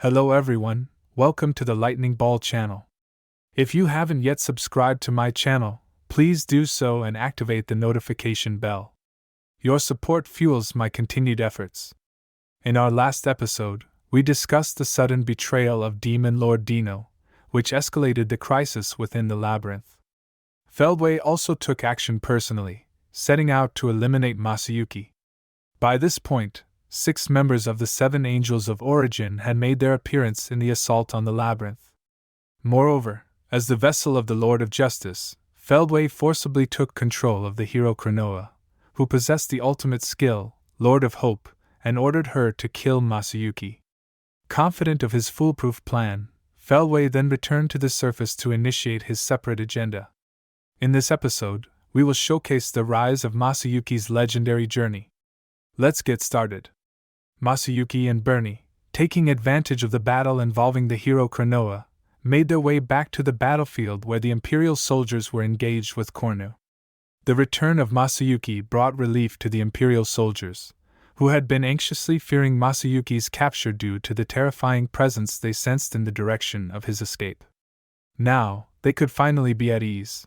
Hello everyone, welcome to the Lightning Ball channel. If you haven't yet subscribed to my channel, please do so and activate the notification bell. Your support fuels my continued efforts. In our last episode, we discussed the sudden betrayal of Demon Lord Dino, which escalated the crisis within the labyrinth. Feldway also took action personally, setting out to eliminate Masayuki. By this point, 6 members of the 7 Angels of Origin had made their appearance in the assault on the labyrinth. Moreover, as the vessel of the Lord of Justice, Feldway forcibly took control of the hero Chronoa, who possessed the ultimate skill, Lord of Hope, and ordered her to kill Masayuki. Confident of his foolproof plan, Feldway then returned to the surface to initiate his separate agenda. In this episode, we will showcase the rise of Masayuki's legendary journey. Let's get started. Masayuki and Bernie, taking advantage of the battle involving the hero Chronoa, made their way back to the battlefield where the Imperial soldiers were engaged with Cornu. The return of Masayuki brought relief to the Imperial soldiers, who had been anxiously fearing Masayuki's capture due to the terrifying presence they sensed in the direction of his escape. Now, they could finally be at ease.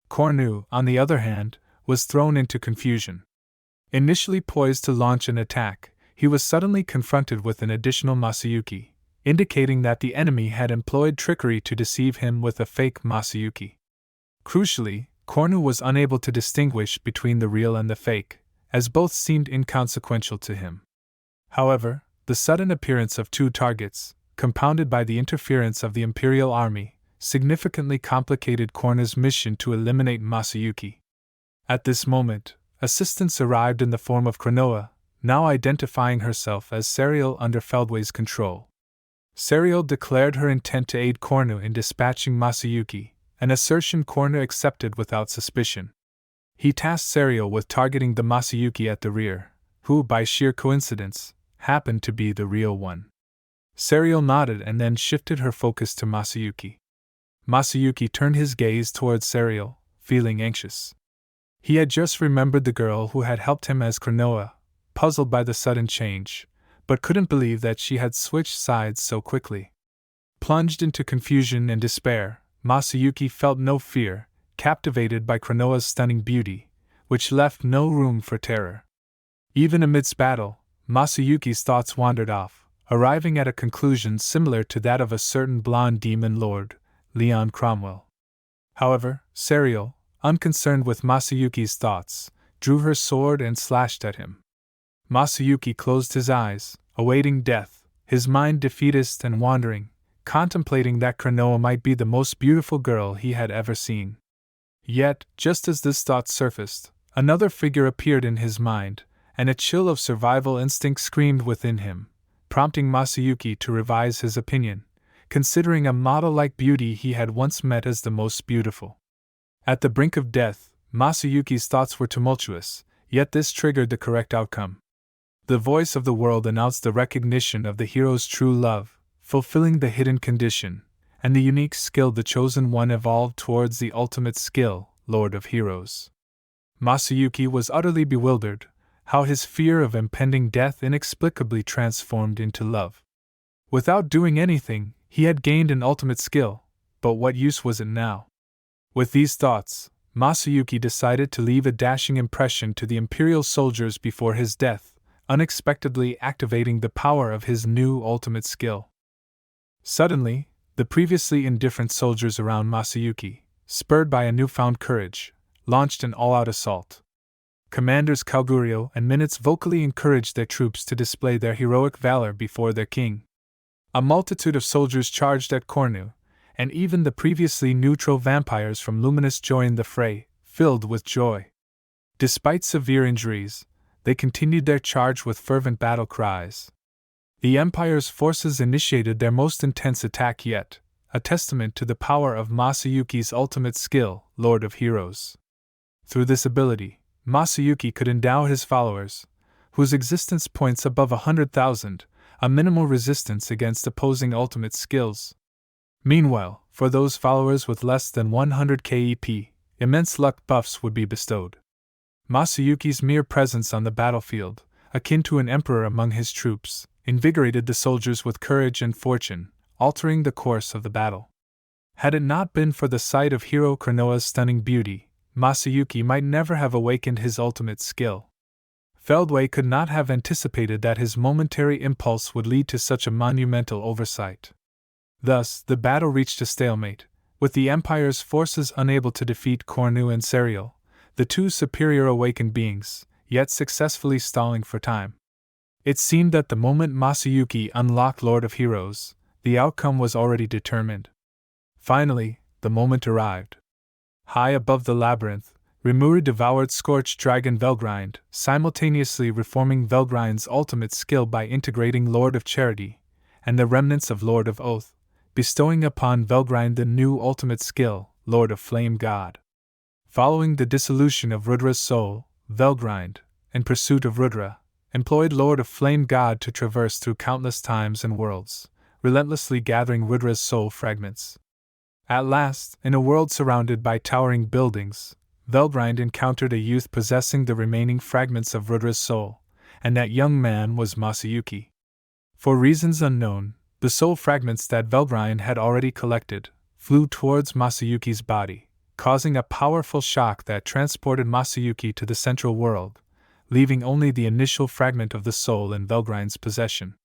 Cornu, on the other hand, was thrown into confusion. Initially poised to launch an attack, he was suddenly confronted with an additional Masayuki, indicating that the enemy had employed trickery to deceive him with a fake Masayuki. Crucially, Cornu was unable to distinguish between the real and the fake, as both seemed inconsequential to him. However, the sudden appearance of 2 targets, compounded by the interference of the Imperial army, significantly complicated Cornu's mission to eliminate Masayuki. At this moment, assistance arrived in the form of Chronoa, now identifying herself as Serial under Feldway's control. Serial declared her intent to aid Cornu in dispatching Masayuki, an assertion Cornu accepted without suspicion. He tasked Serial with targeting the Masayuki at the rear, who, by sheer coincidence, happened to be the real one. Serial nodded and then shifted her focus to Masayuki. Masayuki turned his gaze towards Serial, feeling anxious. He had just remembered the girl who had helped him as Chronoa, puzzled by the sudden change, but couldn't believe that she had switched sides so quickly. Plunged into confusion and despair, Masayuki felt no fear, captivated by Chronoa's stunning beauty, which left no room for terror. Even amidst battle, Masayuki's thoughts wandered off, arriving at a conclusion similar to that of a certain blonde demon lord, Leon Cromwell. However, Serial, unconcerned with Masayuki's thoughts, drew her sword and slashed at him. Masayuki closed his eyes, awaiting death, his mind defeatist and wandering, contemplating that Chronoa might be the most beautiful girl he had ever seen. Yet, just as this thought surfaced, another figure appeared in his mind, and a chill of survival instinct screamed within him, prompting Masayuki to revise his opinion, considering a model-like beauty he had once met as the most beautiful. At the brink of death, Masayuki's thoughts were tumultuous, yet this triggered the correct outcome. The voice of the world announced the recognition of the hero's true love, fulfilling the hidden condition, and the unique skill the chosen one evolved towards the ultimate skill, Lord of Heroes. Masayuki was utterly bewildered, how his fear of impending death inexplicably transformed into love. Without doing anything, he had gained an ultimate skill, but what use was it now? With these thoughts, Masayuki decided to leave a dashing impression to the Imperial soldiers before his death, unexpectedly activating the power of his new ultimate skill. Suddenly, the previously indifferent soldiers around Masayuki, spurred by a newfound courage, launched an all-out assault. Commanders Kalgurio and Minutes vocally encouraged their troops to display their heroic valor before their king. A multitude of soldiers charged at Cornu, and even the previously neutral vampires from Luminous joined the fray, filled with joy. Despite severe injuries, they continued their charge with fervent battle cries. The Empire's forces initiated their most intense attack yet, a testament to the power of Masayuki's ultimate skill, Lord of Heroes. Through this ability, Masayuki could endow his followers, whose existence points above 100,000, a minimal resistance against opposing ultimate skills. Meanwhile, for those followers with less than 100 KEP, immense luck buffs would be bestowed. Masayuki's mere presence on the battlefield, akin to an emperor among his troops, invigorated the soldiers with courage and fortune, altering the course of the battle. Had it not been for the sight of hero Chronoa's stunning beauty, Masayuki might never have awakened his ultimate skill. Feldway could not have anticipated that his momentary impulse would lead to such a monumental oversight. Thus, the battle reached a stalemate, with the Empire's forces unable to defeat Cornu and Serial, the two superior awakened beings, yet successfully stalling for time. It seemed that the moment Masayuki unlocked Lord of Heroes, the outcome was already determined. Finally, the moment arrived. High above the labyrinth, Rimuru devoured scorched dragon Velgrynd, simultaneously reforming Velgrind's ultimate skill by integrating Lord of Charity and the remnants of Lord of Oath, bestowing upon Velgrynd the new ultimate skill, Lord of Flame God. Following the dissolution of Rudra's soul, Velgrynd, in pursuit of Rudra, employed Lord of Flame God to traverse through countless times and worlds, relentlessly gathering Rudra's soul fragments. At last, in a world surrounded by towering buildings, Velgrynd encountered a youth possessing the remaining fragments of Rudra's soul, and that young man was Masayuki. For reasons unknown, the soul fragments that Velgrynd had already collected flew towards Masayuki's body, causing a powerful shock that transported Masayuki to the central world, leaving only the initial fragment of the soul in Velgrind's possession.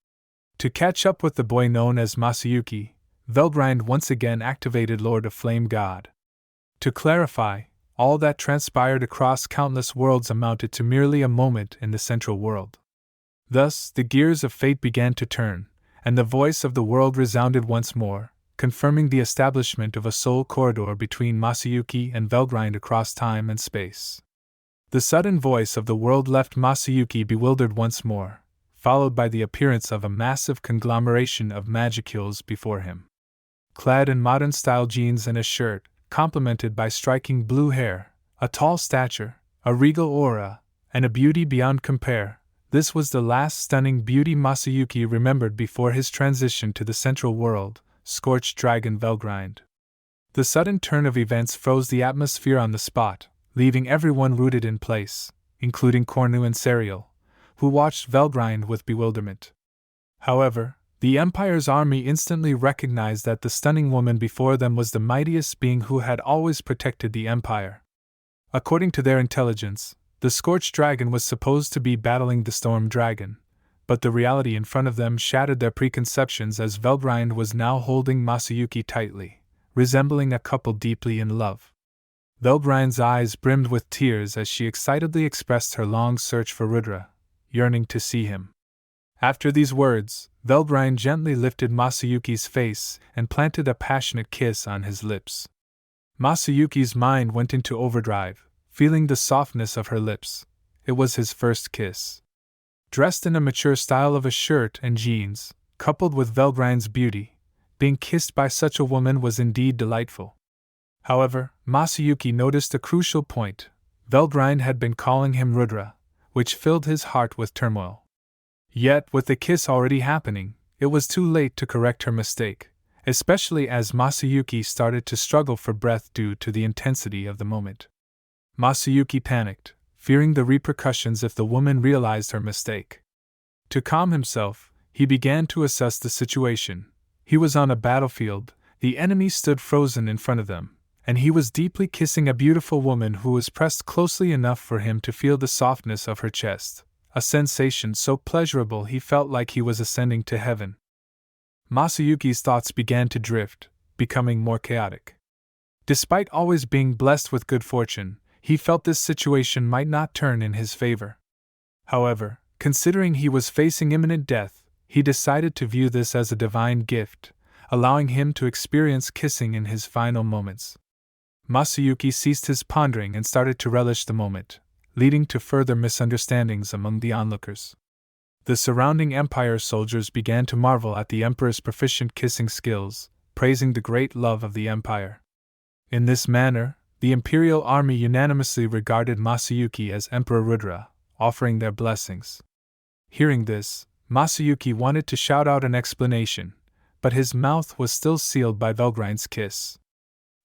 To catch up with the boy known as Masayuki, Velgrynd once again activated Lord of Flame God. To clarify, all that transpired across countless worlds amounted to merely a moment in the central world. Thus, the gears of fate began to turn, and the voice of the world resounded once more, confirming the establishment of a soul corridor between Masayuki and Velgrynd across time and space. The sudden voice of the world left Masayuki bewildered once more, followed by the appearance of a massive conglomeration of magicules before him. Clad in modern-style jeans and a shirt, complemented by striking blue hair, a tall stature, a regal aura, and a beauty beyond compare, this was the last stunning beauty Masayuki remembered before his transition to the central world, Scorched Dragon Velgrynd. The sudden turn of events froze the atmosphere on the spot, leaving everyone rooted in place, including Cornu and Serial, who watched Velgrynd with bewilderment. However, the Empire's army instantly recognized that the stunning woman before them was the mightiest being who had always protected the Empire. According to their intelligence, the Scorched Dragon was supposed to be battling the Storm Dragon, but the reality in front of them shattered their preconceptions as Velgrynd was now holding Masayuki tightly, resembling a couple deeply in love. Velgrind's eyes brimmed with tears as she excitedly expressed her long search for Rudra, yearning to see him. After these words, Velgrynd gently lifted Masayuki's face and planted a passionate kiss on his lips. Masayuki's mind went into overdrive, feeling the softness of her lips. It was his first kiss. Dressed in a mature style of a shirt and jeans, coupled with Velgrind's beauty, being kissed by such a woman was indeed delightful. However, Masayuki noticed a crucial point. Velgrynd had been calling him Rudra, which filled his heart with turmoil. Yet, with the kiss already happening, it was too late to correct her mistake, especially as Masayuki started to struggle for breath due to the intensity of the moment. Masayuki panicked, fearing the repercussions if the woman realized her mistake. To calm himself, he began to assess the situation. He was on a battlefield, the enemy stood frozen in front of them, and he was deeply kissing a beautiful woman who was pressed closely enough for him to feel the softness of her chest, a sensation so pleasurable he felt like he was ascending to heaven. Masayuki's thoughts began to drift, becoming more chaotic. Despite always being blessed with good fortune, he felt this situation might not turn in his favor. However, considering he was facing imminent death, he decided to view this as a divine gift, allowing him to experience kissing in his final moments. Masayuki ceased his pondering and started to relish the moment, leading to further misunderstandings among the onlookers. The surrounding Empire soldiers began to marvel at the Emperor's proficient kissing skills, praising the great love of the Empire. In this manner, the Imperial army unanimously regarded Masayuki as Emperor Rudra, offering their blessings. Hearing this, Masayuki wanted to shout out an explanation, but his mouth was still sealed by Velgrind's kiss.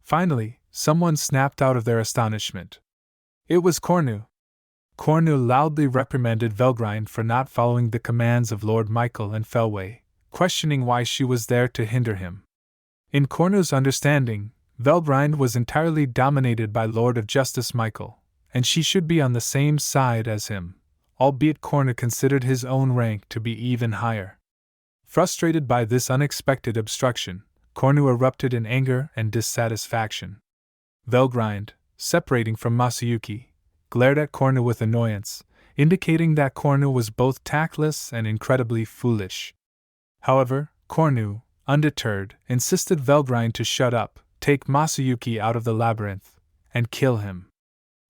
Finally, someone snapped out of their astonishment. It was Cornu. Cornu loudly reprimanded Velgrynd for not following the commands of Lord Michael and Feldway, questioning why she was there to hinder him. In Cornu's understanding, Velgrynd was entirely dominated by Lord of Justice Michael, and she should be on the same side as him, albeit Cornu considered his own rank to be even higher. Frustrated by this unexpected obstruction, Cornu erupted in anger and dissatisfaction. Velgrynd, separating from Masayuki, glared at Cornu with annoyance, indicating that Cornu was both tactless and incredibly foolish. However, Cornu, undeterred, insisted Velgrynd to shut up, take Masayuki out of the labyrinth, and kill him.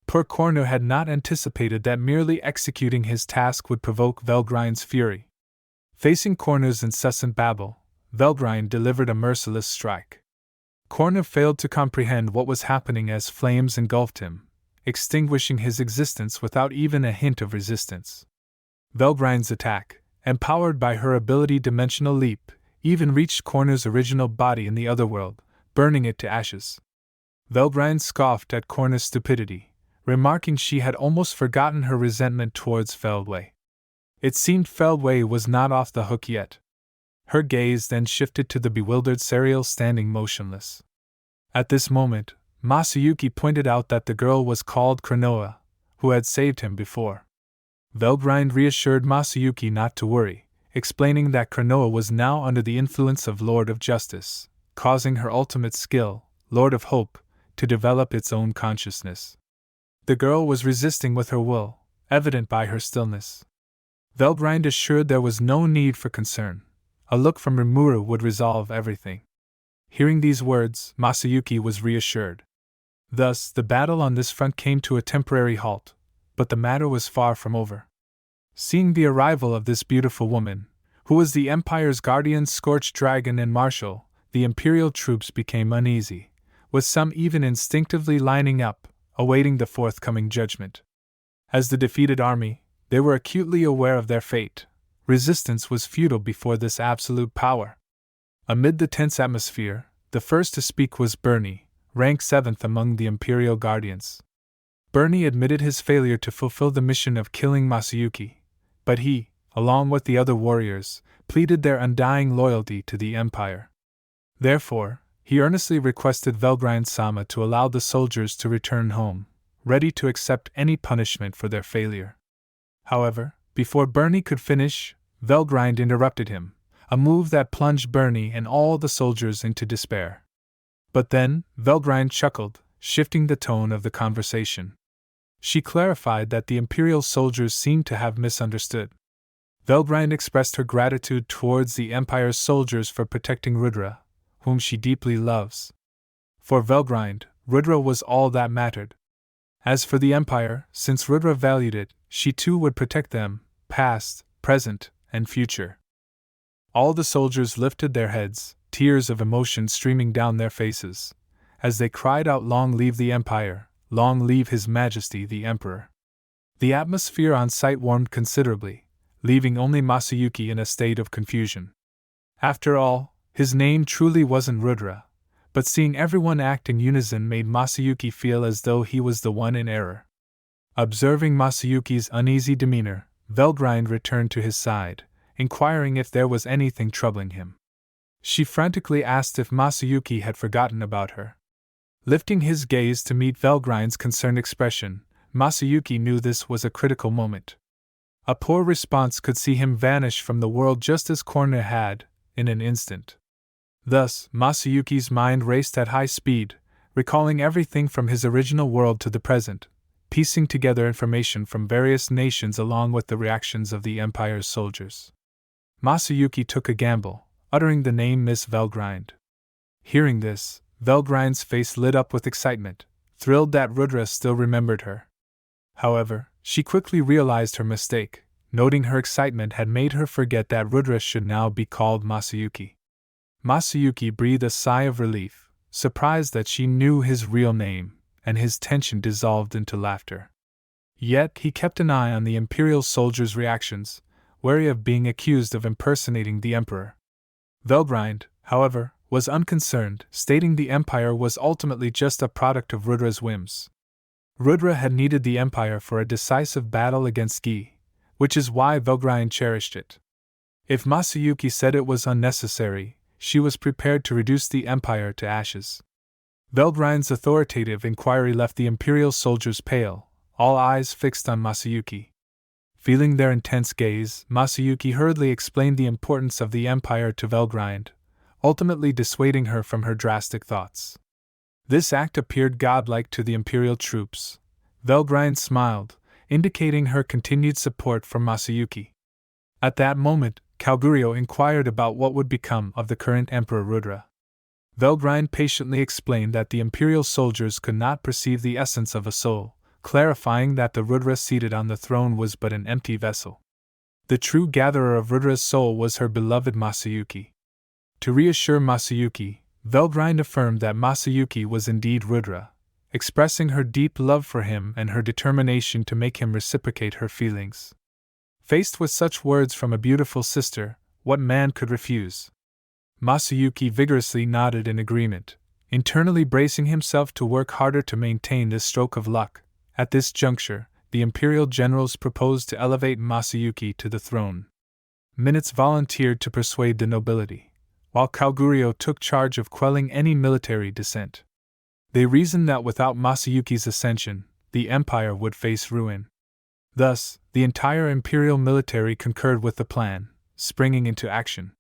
Poor Cornu had not anticipated that merely executing his task would provoke Velgrind's fury. Facing Cornu's incessant babble, Velgrynd delivered a merciless strike. Cornu failed to comprehend what was happening as flames engulfed him, extinguishing his existence without even a hint of resistance. Velgrind's attack, empowered by her ability Dimensional Leap, even reached Cornu's original body in the otherworld, burning it to ashes. Velgrynd scoffed at Cornu's stupidity, remarking she had almost forgotten her resentment towards Feldway. It seemed Feldway was not off the hook yet. Her gaze then shifted to the bewildered Serial standing motionless. At this moment, Masayuki pointed out that the girl was called Chronoa, who had saved him before. Velgrynd reassured Masayuki not to worry, explaining that Chronoa was now under the influence of Lord of Justice, causing her ultimate skill, Lord of Hope, to develop its own consciousness. The girl was resisting with her will, evident by her stillness. Velgrynd assured there was no need for concern. A look from Rimuru would resolve everything. Hearing these words, Masayuki was reassured. Thus, the battle on this front came to a temporary halt, but the matter was far from over. Seeing the arrival of this beautiful woman, who was the Empire's guardian Scorched Dragon and Marshal, the Imperial troops became uneasy, with some even instinctively lining up, awaiting the forthcoming judgment. As the defeated army, they were acutely aware of their fate. Resistance was futile before this absolute power. Amid the tense atmosphere, the first to speak was Bernie, rank 7th among the Imperial Guardians. Bernie admitted his failure to fulfill the mission of killing Masayuki, but he, along with the other warriors, pleaded their undying loyalty to the Empire. Therefore, he earnestly requested Velgrynd-sama to allow the soldiers to return home, ready to accept any punishment for their failure. However, before Bernie could finish, Velgrynd interrupted him, a move that plunged Bernie and all the soldiers into despair. But then, Velgrynd chuckled, shifting the tone of the conversation. She clarified that the Imperial soldiers seemed to have misunderstood. Velgrynd expressed her gratitude towards the Empire's soldiers for protecting Rudra, whom she deeply loves. For Velgrynd, Rudra was all that mattered. As for the Empire, since Rudra valued it, she too would protect them, past, present, and future. All the soldiers lifted their heads, tears of emotion streaming down their faces, as they cried out, "Long live the Empire, long live His Majesty the Emperor." The atmosphere on site warmed considerably, leaving only Masayuki in a state of confusion. After all, his name truly wasn't Rudra, but seeing everyone act in unison made Masayuki feel as though he was the one in error. Observing Masayuki's uneasy demeanor, Velgrynd returned to his side, inquiring if there was anything troubling him. She frantically asked if Masayuki had forgotten about her. Lifting his gaze to meet Velgrind's concerned expression, Masayuki knew this was a critical moment. A poor response could see him vanish from the world just as Cornu had, in an instant. Thus, Masayuki's mind raced at high speed, recalling everything from his original world to the present, piecing together information from various nations along with the reactions of the Empire's soldiers. Masayuki took a gamble, uttering the name Miss Velgrynd. Hearing this, Velgrind's face lit up with excitement, thrilled that Rudra still remembered her. However, she quickly realized her mistake, noting her excitement had made her forget that Rudra should now be called Masayuki. Masayuki breathed a sigh of relief, surprised that she knew his real name, and his tension dissolved into laughter. Yet he kept an eye on the Imperial soldiers' reactions, wary of being accused of impersonating the Emperor. Velgrynd, however, was unconcerned, stating the Empire was ultimately just a product of Rudra's whims. Rudra had needed the Empire for a decisive battle against Gi, which is why Velgrynd cherished it. If Masayuki said it was unnecessary, she was prepared to reduce the Empire to ashes. Velgrynd's authoritative inquiry left the Imperial soldiers pale, all eyes fixed on Masayuki. Feeling their intense gaze, Masayuki hurriedly explained the importance of the Empire to Velgrynd, ultimately dissuading her from her drastic thoughts. This act appeared godlike to the Imperial troops. Velgrynd smiled, indicating her continued support for Masayuki. At that moment, Kalgurio inquired about what would become of the current Emperor Rudra. Velgrynd patiently explained that the Imperial soldiers could not perceive the essence of a soul, clarifying that the Rudra seated on the throne was but an empty vessel. The true gatherer of Rudra's soul was her beloved Masayuki. To reassure Masayuki, Velgrynd affirmed that Masayuki was indeed Rudra, expressing her deep love for him and her determination to make him reciprocate her feelings. Faced with such words from a beautiful sister, what man could refuse? Masayuki vigorously nodded in agreement, internally bracing himself to work harder to maintain this stroke of luck. At this juncture, the Imperial generals proposed to elevate Masayuki to the throne. Minutes volunteered to persuade the nobility, while Kalgurio took charge of quelling any military dissent. They reasoned that without Masayuki's ascension, the Empire would face ruin. Thus, the entire Imperial military concurred with the plan, springing into action.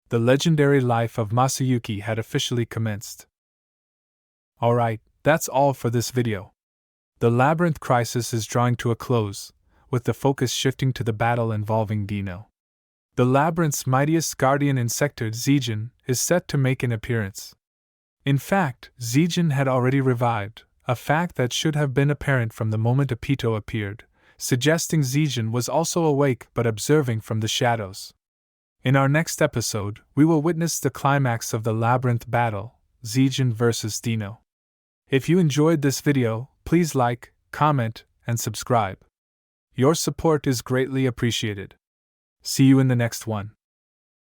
The legendary life of Masayuki had officially commenced. Alright, that's all for this video. The labyrinth crisis is drawing to a close, with the focus shifting to the battle involving Dino. The labyrinth's mightiest guardian insectoid Zijin is set to make an appearance. In fact, Zijin had already revived, a fact that should have been apparent from the moment Apito appeared, suggesting Zijin was also awake but observing from the shadows. In our next episode, we will witness the climax of the labyrinth battle, Zijin vs Dino. If you enjoyed this video, please like, comment, and subscribe. Your support is greatly appreciated. See you in the next one.